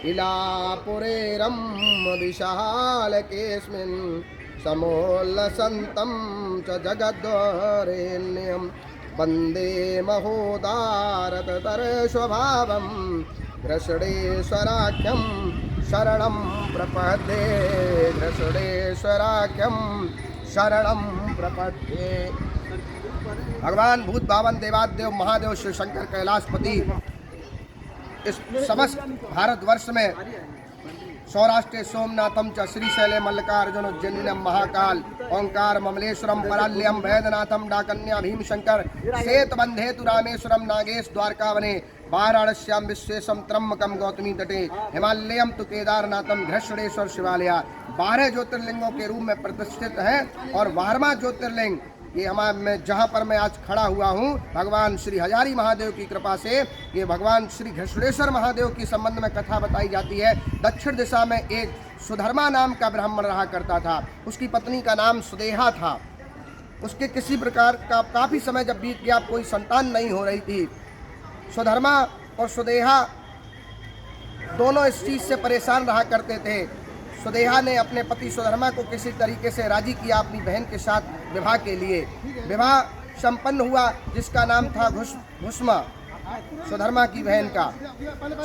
इलापुरेरं विशालकेऽस्मिन् समोल्लसन्तं च जगद्वरेण्यं वन्दे महोदारततरस्वभावं घृष्णेश्वराख्यं शरणं प्रपद्ये घृष्णेश्वराख्यं शरणं प्रपद्ये। भगवान भूत भावन देवादेव महादेव शिव शंकर कैलाशपति इस समस्त भारतवर्ष में सौराष्ट्र सोमनाथम च श्रीशैले मल्लिकार्जुन उज्जैनिनम महाकाल ओंकार ममलेश्वरम पराल्यम वैद्यनाथम डाकन्या भीमशंकर सेतबंधेतु रामेश्वरम नागेश द्वारकावने वाराणस्याम विश्वेशम त्रम्बकम गौतमी तटे हिमालयम तु केदारनाथम घृष्णेश्वर शिवालया 12 ज्योतिर्लिंगों के रूप में प्रतिष्ठित है। और 12वां ज्योतिर्लिंग ये मैं जहाँ पर मैं आज खड़ा हुआ हूँ, भगवान श्री हजारी महादेव की कृपा से ये भगवान श्री घृष्णेश्वर महादेव के संबंध में कथा बताई जाती है। दक्षिण दिशा में एक सुधर्मा नाम का ब्राह्मण रहा करता था, उसकी पत्नी का नाम सुदेहा था। उसके किसी प्रकार का काफ़ी समय जब बीत गया, कोई संतान नहीं हो रही थी। सुधर्मा और सुदेहा दोनों इस चीज़ से परेशान रहा करते थे। सुदेहा ने अपने पति सुधर्मा को किसी तरीके से राजी किया अपनी बहन के साथ विवाह के लिए। विवाह संपन्न हुआ, जिसका नाम था घुष्मा, सुधर्मा की बहन का।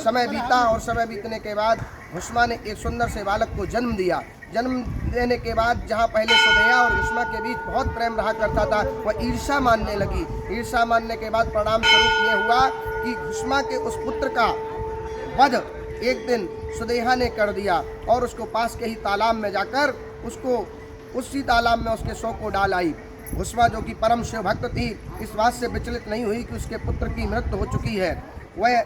समय बीता और समय बीतने के बाद घुष्मा ने एक सुंदर से बालक को जन्म दिया। जन्म देने के बाद जहाँ पहले सुदेहा और घुष्मा के बीच बहुत प्रेम रहा करता था, वह ईर्ष्या मानने लगी। ईर्ष्या मानने के बाद परिणाम स्वरूप ये हुआ कि घुष्मा के उस पुत्र का वध एक दिन सुदेहा ने कर दिया और उसको पास के ही तालाब में जाकर उसको उसी तालाब में उसके शव को डाल आई। घुष्मा जो कि परम शिव भक्त थी, इस बात से विचलित नहीं हुई कि उसके पुत्र की मृत्यु हो चुकी है। वह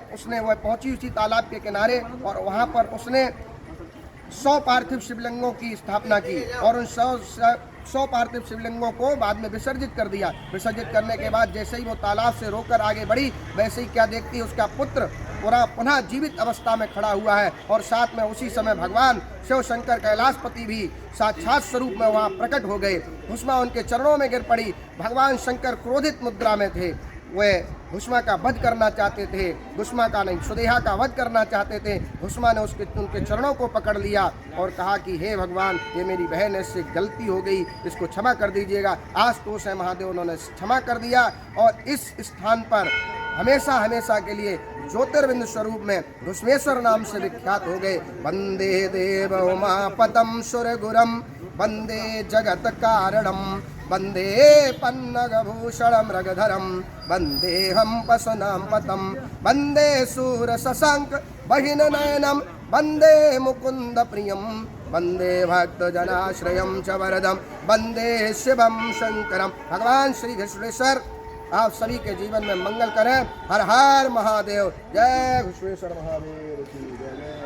पहुंची उसी तालाब के किनारे और वहां पर उसने 100 पार्थिव शिवलिंगों की स्थापना की और उन 100 पार्थिव शिवलिंगों को बाद में विसर्जित कर दिया। विसर्जित करने के बाद जैसे ही वो तालाब से रोकर आगे बढ़ी, वैसे ही क्या देखती है, उसका पुत्र पुनः जीवित अवस्था में खड़ा हुआ है। और साथ में उसी समय भगवान शिव शंकर कैलाशपति भी साक्षात स्वरूप में वहाँ प्रकट हो गए। घुष्मा उनके चरणों में गिर पड़ी। भगवान शंकर क्रोधित मुद्रा में थे, वे घुष्मा का वध करना चाहते थे। घुष्मा का नहीं, सुदेहा का वध करना चाहते थे। घुष्मा ने उनके चरणों को पकड़ लिया और कहा कि हे भगवान, ये मेरी बहन, इससे गलती हो गई, इसको क्षमा कर दीजिएगा। आशुतोष है महादेव, उन्होंने क्षमा कर दिया और इस स्थान पर हमेशा हमेशा के लिए ज्योतिर्बिंद स्वरूप में घुष्मेश्वर नाम से विख्यात हो गए। वंदे देव उमापतम सुरगुरम वंदे जगत कारणम वंदे पन्नगभूषण मृगधरम वंदे हम पशुनां पतम वंदे सूर शशांक बहिन नयनम वंदे मुकुंद प्रियम वंदे भक्त जनाश्रयम च वरदम वंदे शिवम शंकरम। भगवान श्री घृष्णेश्वर आप सभी के जीवन में मंगल करें। हर हर महादेव। जय घृष्णेश्वर महादेव की जय।